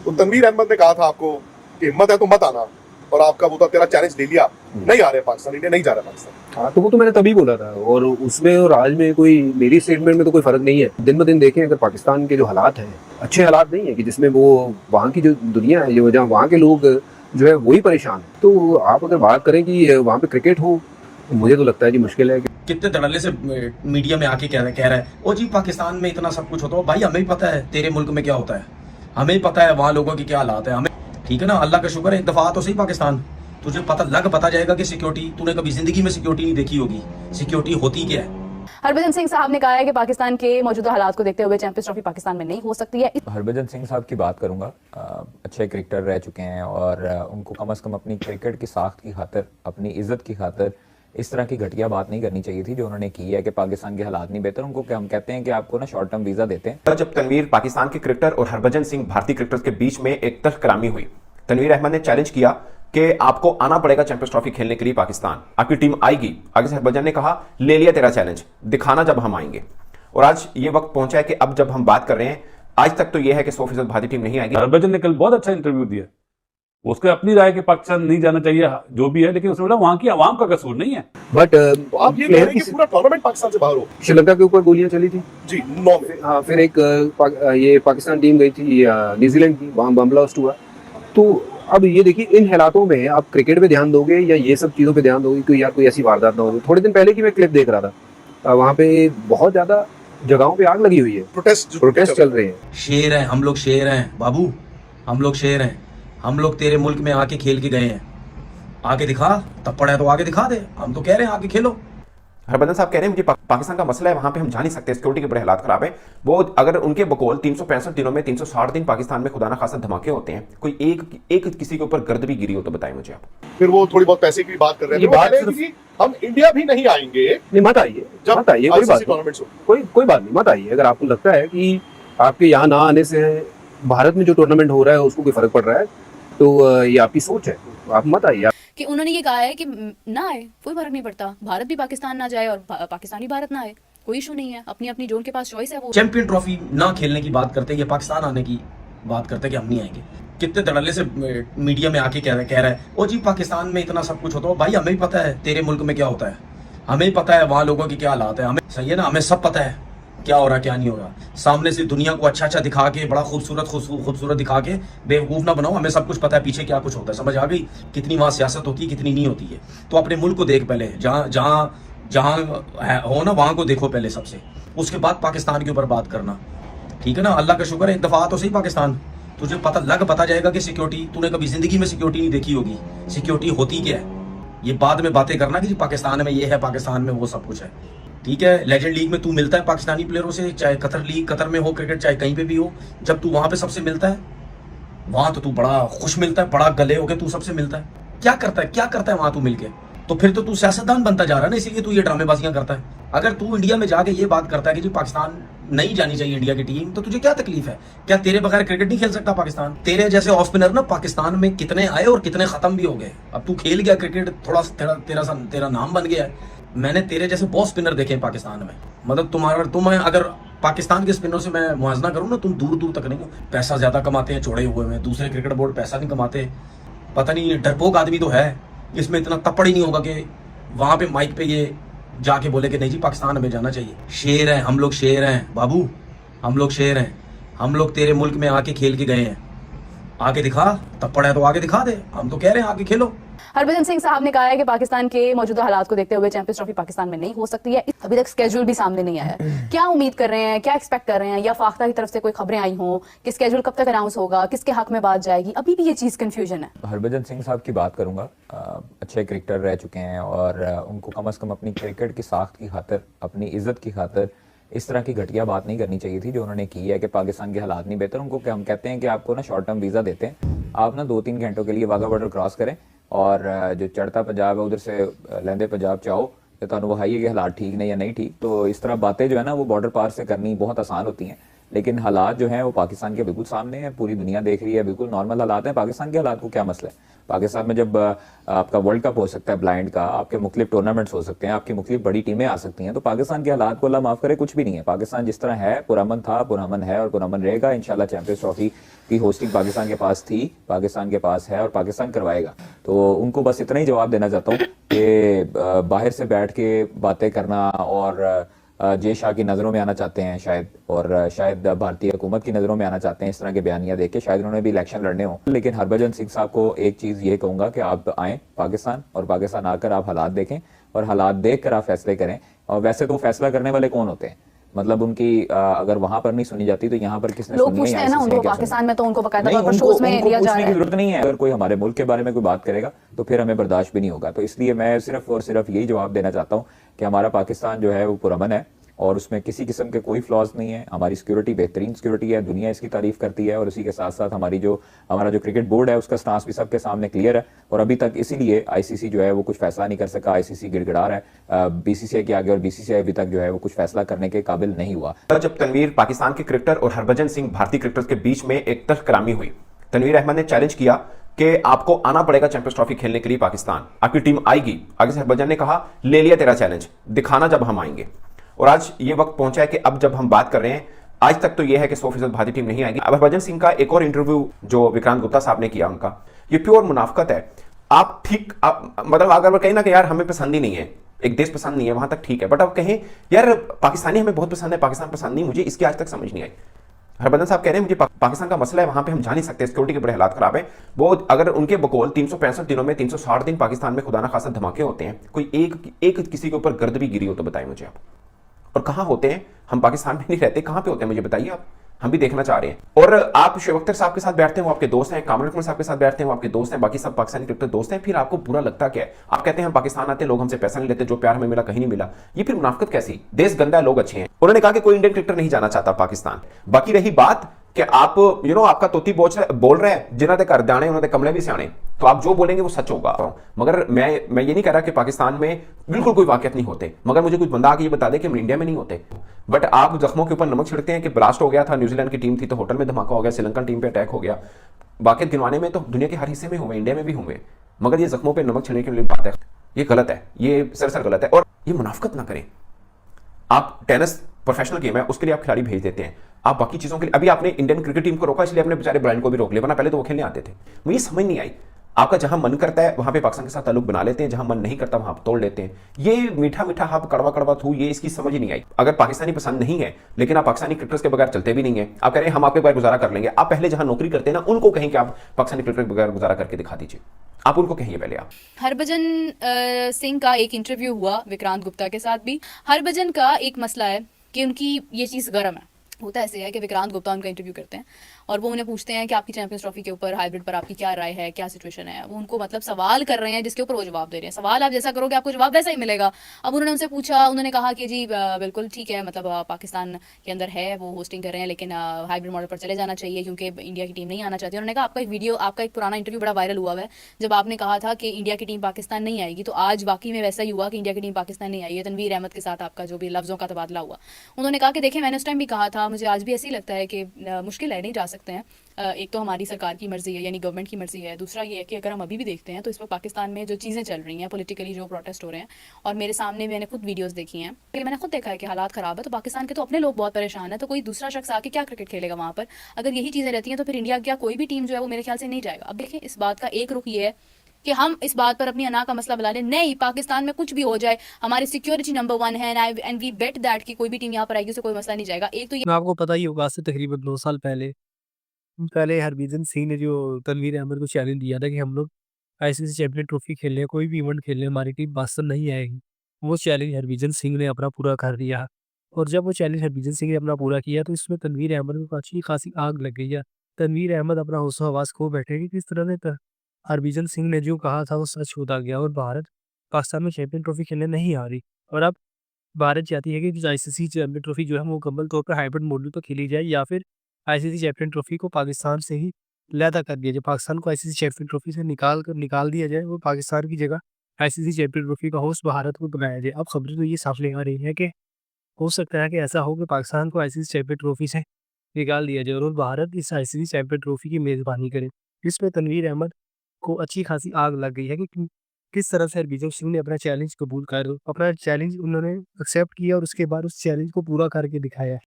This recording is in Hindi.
तो तनवीर अहमद ने कहा था आपको कि हिम्मत है तो मत आना, और आपका वो था तेरा चैलेंज ले लिया, नहीं आ रहे पाकिस्तान, इंडिया नहीं जा रहा पाकिस्तान। हाँ, तो वो तो मैंने तभी बोला था, और उसमें और आज में कोई मेरी स्टेटमेंट में तो कोई फर्क नहीं है। दिन ब दिन देखें अगर पाकिस्तान के जो हालात हैं अच्छे हालात नहीं है कि जिसमें वो वहाँ की जो दुनिया है, जो जहाँ वहाँ के लोग जो है वही परेशान है, तो आप अगर बात करें कि वहाँ पे क्रिकेट हो, तो मुझे तो लगता है कि मुश्किल है। कितने धड़ल्ले से मीडिया में आके कह रहा है ओ जी पाकिस्तान में इतना सब कुछ होता है। भाई हमें ही पता है तेरे मुल्क में क्या होता है, हमें ही पता है वहाँ लोगों की क्या हालात है, हमें ठीक है ना। अल्लाह का शुक्र है एक दफा तो सही पाकिस्तान, तुझे पता जाएगा कि सिक्योरिटी, तूने कभी जिंदगी में सिक्योरिटी नहीं देखी होगी, सिक्योरिटी होती क्या है। हरभजन सिंह साहब ने कहा है कि पाकिस्तान के मौजूदा हालात को देखते हुए चैंपियंस ट्रॉफी पाकिस्तान में नहीं हो सकती है। हरभजन सिंह साहब की बात करूंगा, अच्छे क्रिकेटर रह चुके हैं और उनको कम से कम अपनी क्रिकेट की साख्त की खातिर, अपनी इज्जत की खातिर इस तरह की घटिया बात नहीं करनी चाहिए थी जो उन्होंने की है कि पाकिस्तान के हालात नहीं बेहतर। उनको हम कहते हैं कि आपको ना शॉर्ट टर्म वीजा देते हैं। जब तनवीर पाकिस्तान के क्रिकेटर और हरभजन सिंह भारतीय क्रिकेटर्स के बीच में एक तल्ख कलामी हुई, तनवीर अहमद ने चैलेंज किया कि आपको आना पड़ेगा चैंपियंस ट्रॉफी खेलने के लिए, पाकिस्तान आपकी टीम आएगी। आगे से हरभजन ने कहा ले लिया तेरा चैलेंज, दिखाना जब हम आएंगे। और आज ये वक्त पहुंचा है कि अब जब हम बात कर रहे हैं, आज तक तो ये है कि 100% भारतीय टीम नहीं आएगी। हरभजन ने कल बहुत अच्छा इंटरव्यू दिया, उसके अपनी राय कि पाकिस्तान नहीं जाना चाहिए जो भी है, लेकिन उसने बोला वहां की आवाम का कसूर नहीं है। बट आप ये कह रहे हैं कि पूरा टूर्नामेंट पाकिस्तान से बाहर हो। श्रीलंका के ऊपर गोलियां चली थी जी 9 में। हाँ, फिर एक ये पाकिस्तान टीम गई थी न्यूजीलैंड की, वहाँ बम ब्लास्ट हुआ। तो अब ये देखिए इन हालातों में आप क्रिकेट पे ध्यान दोगे या ये सब चीज़ों पे ध्यान दोगे कि यार कोई ऐसी वारदात ना हो। थोड़े दिन पहले की मैं क्लिप देख रहा था, वहाँ पे बहुत ज्यादा जगहों पे आग लगी हुई है, प्रोटेस्ट चल रहे हैं। शेर हैं हम लोग, शेर हैं बाबू, हम लोग शेर हैं। हम लोग तेरे मुल्क में आके खेल के गए हैं, आगे दिखा, तप्पड़ है तो आगे दिखा दे। हम तो कह रहे हैं आगे खेलो। हरभजन साहब कह रहे हैं मुझे पाकिस्तान का मसला है, वहां पे हम जा नहीं सकते, सिक्योरिटी के बड़े हालात खराब है। वो अगर उनके बकौल 365 दिनों में 360 दिन पाकिस्तान में खुदा ना खासा धमाके होते हैं, कोई एक किसी के ऊपर गर्द भी गिरी हो तो बताएं मुझे आप। फिर वो थोड़ी बहुत पैसे की बात कर रहे हैं, हम इंडिया भी नहीं आएंगे। नहीं, मत आइए, मत आइए, कोई बात नहीं, कोई बात नहीं, मत आइए। अगर आपको लगता है कि आपके यहाँ ना आने से भारत में जो टूर्नामेंट हो रहा है उसको कोई फर्क पड़ रहा है, तो ये आपकी सोच है, आप मत आइए। कि उन्होंने ये कहा है कि ना आए, कोई फर्क नहीं पड़ता, भारत भी पाकिस्तान ना जाए और पाकिस्तान भी भारत ना आए, कोई इशू नहीं है। अपनी अपनी जोन के पास चॉइस है। वो चैंपियन ट्रॉफी ना खेलने की बात करते हैं, ये पाकिस्तान आने की बात करते हैं कि हम नहीं आएंगे। कितने धड़ल्ले से मीडिया में आके कह रहा है ओ जी पाकिस्तान में इतना सब कुछ होता है। भाई हमें ही पता है तेरे मुल्क में क्या होता है, हमें ही पता है वहाँ लोगों की क्या हालात है, हमें सही है ना, हमें सब पता है क्या हो रहा क्या नहीं हो रहा। सामने से दुनिया को अच्छा दिखा के, बड़ा खूबसूरत दिखा के बेवकूफ ना बनाओ। हमें सब कुछ पता है पीछे क्या कुछ होता है, समझ आ गई कितनी वहाँ सियासत होती है, कितनी नहीं होती है। तो अपने मुल्क को देख पहले, जहाँ हो ना वहाँ को देखो पहले सबसे, उसके बाद पाकिस्तान के ऊपर बात करना, ठीक है ना। अल्लाह का शुक्र है एक दफा तो सही पाकिस्तान, तुझे पता जाएगा कि सिक्योरिटी, तूने कभी जिंदगी में सिक्योरिटी नहीं देखी होगी, सिक्योरिटी होती क्या है। ये बाद में बातें करना कि पाकिस्तान में ये है, पाकिस्तान में वो सब कुछ है, ठीक है। लेजेंड लीग में तू मिलता है पाकिस्तानी प्लेयरों से, चाहे कतर में हो क्रिकेट, चाहे कहीं पे भी हो। जब तू वहां पे सबसे मिलता है, वहां तो तू बड़ा खुश मिलता है, बड़ा गले होके तू सबसे मिलता है। क्या करता है वहां तू मिलके? तो फिर तो तू सियासतदान बनता जा रहा है ना, इसीलिए तू ये ड्रामेबाजियां करता है। अगर तू इंडिया में जाके ये बात करता है कि जी पाकिस्तान नहीं जानी चाहिए इंडिया की टीम, तो तुझे क्या तकलीफ है? क्या तेरे बगैर क्रिकेट नहीं खेल सकता पाकिस्तान? तेरे जैसे ऑफ स्पिनर ना पाकिस्तान में कितने आए और कितने खत्म भी हो गए। अब तू खेल गया क्रिकेट, थोड़ा तेरा नाम बन गया है। मैंने तेरे जैसे बहुत स्पिनर देखे हैं पाकिस्तान में, मतलब तुम अगर पाकिस्तान के स्पिनर से मैं मुआवजा करूँ ना, तुम दूर तक नहीं हो। पैसा ज्यादा कमाते हैं चौड़े हुए में, दूसरे क्रिकेट बोर्ड पैसा नहीं कमाते। पता नहीं डरपोक आदमी तो है, इसमें इतना तपड़ ही नहीं होगा कि वहां पे माइक पे ये जाके बोले कि नहीं जी पाकिस्तान हमें जाना चाहिए। शेर हैं हम लोग, शेर हैं बाबू, हम लोग शेर हैं। हम लोग तेरे मुल्क में आके खेल के गए हैं, आगे दिखा, तप्पड़ है तो आगे दिखा दे। हम तो कह रहे हैं आगे खेलो। हरभजन सिंह साहब ने कहा है कि पाकिस्तान के मौजूदा हालात को देखते हुए चैंपियंस ट्रॉफी पाकिस्तान में नहीं हो सकती है। अभी तक स्केड्यूल भी सामने नहीं आया है। क्या उम्मीद कर रहे हैं, क्या एक्सपेक्ट कर रहे हैं, या फाख्ता की तरफ से कोई खबरें आई हों कि स्केड्यूल कब तक अनाउंस होगा, किसके हक में बात जाएगी? अभी भी ये चीज कंफ्यूजन है। हरभजन सिंह साहब की बात करूंगा, अच्छे क्रिकेटर रह चुके हैं और उनको कम से कम अपनी क्रिकेट की साख्त की खातिर, अपनी इज्जत की खातिर इस तरह की घटिया बात नहीं करनी चाहिए थी जो उन्होंने की है कि पाकिस्तान के हालात नहीं बेहतर। उनको हम कहते हैं कि आपको ना शॉर्ट टर्म वीजा देते हैं, आप ना 2-3 घंटों के लिए वाघा बॉर्डर क्रॉस करें और जो चढ़ता पंजाब है उधर से लहंदे पंजाब चाहो, तो तुहानू वहाइए कि हालात ठीक ने या नहीं ठीक। तो इस तरह बातें जो है ना वो बॉर्डर पार से करनी बहुत आसान होती हैं, लेकिन हालात जो हैं वो पाकिस्तान के बिल्कुल सामने हैं, पूरी दुनिया देख रही है, बिल्कुल नॉर्मल हालात हैं। पाकिस्तान के हालात को क्या मसला है? पाकिस्तान में जब आपका वर्ल्ड कप हो सकता है ब्लाइंड का, आपके मुख्तलिफ टूर्नामेंट्स हो सकते हैं, आपकी मुख्तलिफ बड़ी टीमें आ सकती हैं, तो पाकिस्तान के हालात को अल्लाह माफ़ करे कुछ भी नहीं है। पाकिस्तान जिस तरह है, पुरअमन था, पुरअमन है और पुरअमन रहेगा। इंशाल्लाह चैंपियंस ट्रॉफी की होस्टिंग पाकिस्तान के पास थी, पाकिस्तान के पास है और पाकिस्तान करवाएगा। तो उनको बस इतना ही जवाब देना चाहता हूँ कि बाहर से बैठ के बातें करना और जय शाह की नज़रों में आना चाहते हैं शायद, और शायद भारतीय हुकूमत की नज़रों में आना चाहते हैं इस तरह के बयानियां देख के, शायद उन्होंने भी इलेक्शन लड़ने हों। लेकिन हरभजन सिंह साहब को एक चीज़ ये कहूँगा कि आप आएँ पाकिस्तान, और पाकिस्तान आकर आप हालात देखें और हालात देख कर आप फैसले करें। और वैसे तो फैसला करने वाले कौन होते हैं? मतलब उनकी अगर वहां पर नहीं सुनी जाती तो यहाँ पर किसने लोग सुननी पूछते हैं ना उनको, पाकिस्तान में तो उनको बकायदा नहीं, तौर पर उनको शोज में उनको लिया जा पूछने रहा की है। जरूरत नहीं है। अगर कोई हमारे मुल्क के बारे में कोई बात करेगा तो फिर हमें बर्दाश्त भी नहीं होगा। तो इसलिए मैं सिर्फ और सिर्फ यही जवाब देना चाहता हूँ कि हमारा पाकिस्तान जो है वो पुरअमन है और उसमें किसी किस्म के कोई फ्लॉज नहीं है। हमारी सिक्योरिटी बेहतरीन सिक्योरिटी है, दुनिया इसकी तारीफ करती है। और उसी के साथ साथ हमारा जो क्रिकेट बोर्ड है उसका स्टांस भी सबके सामने क्लियर है। और अभी तक इसीलिए आईसीसी जो है वो कुछ फैसला नहीं कर सका। आईसीसी गिड़गिड़ा रहा है बीसीसीआई के आगे, और बीसीसीआई अभी तक जो है वो कुछ फैसला करने के काबिल नहीं हुआ। जब तनवीर पाकिस्तान के क्रिकेटर और हरभजन सिंह भारतीय क्रिकेटर्स के बीच में एक तल्खकलामी हुई, तनवीर अहमद ने चैलेंज किया कि आपको आना पड़ेगा चैंपियंस ट्रॉफी खेलने के लिए पाकिस्तान, आपकी टीम आएगी। आगे से हरभजन ने कहा ले लिया तेरा चैलेंज, दिखाना जब हम आएंगे। और आज ये वक्त पहुंचा है कि अब जब हम बात कर रहे हैं, आज तक तो यह है कि 100% भारतीय टीम नहीं आएगी। अब हरभजन सिंह का एक और इंटरव्यू जो विक्रांत गुप्ता साहब ने किया, उनका ये प्योर मुनाफकत है। मतलब अगर कहीं ना कि यार हमें पसंद ही नहीं है, एक देश पसंद नहीं है, वहां तक ठीक है, बट अब कहें यार पाकिस्तानी हमें बहुत पसंद है, पाकिस्तान पसंद नहीं, मुझे इसकी आज तक समझ नहीं आई। हरभजन साहब कह रहे हैं मुझे पाकिस्तान का मसला है, वहां पे हम जा नहीं सकते, सिक्योरिटी के बड़े हालात खराब है। वो अगर उनके बकौल 365 दिनों में 360 दिन पाकिस्तान में खुदा ना खासा धमाके होते हैं, कोई एक किसी के ऊपर गर्द भी गिरी हो तो बताएं मुझे आप। और कहां होते हैं? हम पाकिस्तान में नहीं रहते, कहां पे होते हैं मुझे बताइए आप, हम भी देखना चाह रहे हैं। और आप शुएब अख्तर साहब के साथ बैठते हैं, वो आपके दोस्त हैं, कामरान अकमल साहब के साथ बैठते हैं, वो आपके दोस्त हैं, बाकी सब पाकिस्तानी क्रिकेटर दोस्त हैं, फिर आपको बुरा लगता क्या है? आप कहते हैं हम पाकिस्तान आते हैं, लोग हमसे पैसा नहीं लेते, जो प्यार हमें मिला कहीं नहीं मिला। ये फिर मुनाफिकत कैसी? देश गंदा है, लोग अच्छे हैं। उन्होंने कहा कि कोई इंडियन क्रिकेटर नहीं जाना चाहता पाकिस्तान। बाकी रही बात कि आप आपका तोती बोल रहे हैं, जिन्होंने घर दाने उन्होंने कमले भी सियाने, तो आप जो बोलेंगे वो सच होगा। मगर मैं ये नहीं कह रहा कि पाकिस्तान में बिल्कुल कोई वाकयात नहीं होते, मगर मुझे कुछ बंदा आके ये बता दे कि हम इंडिया में नहीं होते। बट आप जख्मों के ऊपर नमक छिड़कते हैं कि ब्लास्ट हो गया था, न्यूजीलैंड की टीम थी तो होटल में धमाका हो गया, श्रीलंकन टीम पे अटैक हो गया। वाकयात गिनवाने में तो दुनिया के हर हिस्से में हुए, इंडिया में भी हुए, मगर ये जख्मों पर नमक छिड़कने के लिए बात है, ये गलत है, ये सरासर गलत है। और ये मुनाफिकत ना करें। आप टेनिस प्रोफेशनल गेम है, उसके लिए आप खिलाड़ी भेज देते हैं, आप बाकी चीजों के लिए अभी आपने इंडियन क्रिकेट टीम को रोका, इसलिए अपने बेचारे ब्रायन को भी रोक लिया, वरना पहले तो वो खेलने आते थे। मुझे समझ नहीं आई, आपका जहां मन करता है वहां पे पाकिस्तान के साथ ताल्लुक बना लेते हैं, जहां मन नहीं करता वहां तोड़ लेते हैं। ये मीठा मीठा हाथ कड़वा कड़वा थू, ये इसकी समझ ही नहीं आई। अगर पाकिस्तानी पसंद नहीं है, लेकिन आप पाकिस्तानी क्रिकेटर्स के बगैर चलते भी नहीं है, आप कह रहे हैं हम आपके बगैर गुजारा कर लेंगे, आप पहले जहां नौकरी करते हैं ना उनको कहें कि आप पाकिस्तानी क्रिकेटर के बगैर गुजारा करके दिखा दीजिए, आप उनको कहिए पहले आप। हरभजन सिंह का एक इंटरव्यू हुआ विक्रांत गुप्ता के साथ भी। हरभजन का एक मसला है कि उनकी ये चीज़ गर्म है। होता ऐसे है कि विक्रांत गुप्ता उनका इंटरव्यू करते हैं और वो उन्हें पूछते हैं कि आपकी चैंपियंस ट्रॉफी के ऊपर, हाइब्रिड पर आपकी क्या राय है, क्या सिचुएशन है। वो उनको मतलब सवाल कर रहे हैं जिसके ऊपर वो जवाब दे रहे हैं। सवाल आप जैसा करोगे आपको जवाब वैसा ही मिलेगा। अब उन्होंने उनसे पूछा, उन्होंने कहा कि जी बिल्कुल ठीक है, मतलब पाकिस्तान के अंदर है, वो होस्टिंग कर रहे हैं, लेकिन हाइब्रिड मॉडल पर चले जाना चाहिए क्योंकि इंडिया की टीम नहीं आना चाहती। उन्होंने कहा आपका एक वीडियो, आपका एक पुराना इंटरव्यू बड़ा वायरल हुआ है जब आपने कहा था कि इंडिया की टीम पाकिस्तान नहीं आएगी, तो आज वाकई में वैसा ही हुआ कि इंडिया की टीम पाकिस्तान नहीं आई है। तनवीर अहमद के साथ आपका जो भी लफ्ज़ों का तबादला हुआ, उन्होंने कहा कि देखिए मैंने उस टाइम भी कहा था, मुझे आज भी ऐसे ही लगता है कि मुश्किल है, नहीं जा सकते हैं। एक तो हमारी सरकार की मर्जी है, यानी गवर्नमेंट की मर्जी है। दूसरा ये है कि अगर हम अभी भी देखते हैं तो इस वक्त पाकिस्तान में जो चीज़ें चल रही हैं, पॉलिटिकली जो प्रोटेस्ट हो रहे हैं, और मेरे सामने मैंने खुद वीडियोस देखी हैं, मैंने खुद देखा है कि हालात ख़राब है। तो पाकिस्तान के तो अपने लोग बहुत परेशान है, तो कोई दूसरा शख्स आके क्या क्रिकेट खेलेगा वहाँ पर? अगर यही चीज़ें रहती हैं तो फिर इंडिया क्या कोई भी टीम जो है वो मेरे ख्याल से नहीं जाएगा। अब देखिए इस बात का एक रुख ये है कि हम इस बात पर अपनी अना का मसला बुला लें, नहीं पाकिस्तान में कुछ भी हो जाए, हमारी सिक्योरिटी नंबर 1 है एंड वी बेट दैट कि कोई भी टीम यहाँ पर आएगी, उससे कोई मसला नहीं जाएगा। एक तो ये आपको पता ही होगा, आज से तकरीबन 2 साल पहले हरभजन सिंह ने जो तनवीर अहमद को चैलेंज दिया था कि हम लोग आईसीसी चैंपियन ट्रॉफी खेलने, कोई भी इवेंट खेलने, हमारी टीम पाकिस्तान नहीं आएगी। वो चैलेंज हरभजन सिंह ने अपना पूरा कर दिया। और जब वो चैलेंज हरभजन सिंह ने अपना पूरा किया तो इसमें तनवीर अहमद को अच्छी खासी आग लग गई है। तनवीर अहमद अपना होश-ओ-हवास खो बैठे कि किस तरह से हरभजन सिंह ने जो कहा था वो सच होता गया और भारत पाकिस्तान में चैंपियन ट्रॉफी खेलने नहीं आ रही। और अब भारत चाहती है कि आईसीसी चैंपियन ट्रॉफी जो है वो मुकम्मल तौर पर हाइब्रिड मॉडल पर खेली जाए, या फिर आईसीसी चैंपियन ट्रॉफी को पाकिस्तान से ही अलहदा कर दिया जाए। पाकिस्तान को आईसीसी चैंपियन ट्रॉफी से निकाल दिया जाए, वो पाकिस्तान की जगह आईसीसी चैंपियन ट्रॉफी का होस्ट भारत को बनाया जाए। अब खबरें तो ये साफ ले आ रही है कि हो सकता है कि ऐसा हो कि पाकिस्तान को आईसीसी चैंपियन ट्रॉफी से निकाल दिया जाए और भारत इस आईसीसी चैंपियन ट्रॉफी की मेजबानी करे। इसमें तनवीर अहमद को अच्छी खासी आग लग गई है कि किस तरह से हरभजन सिंह ने अपना चैलेंज कबूल कर अपना चैलेंज उन्होंने एक्सेप्ट किया और उसके बाद उस चैलेंज को पूरा करके दिखाया है।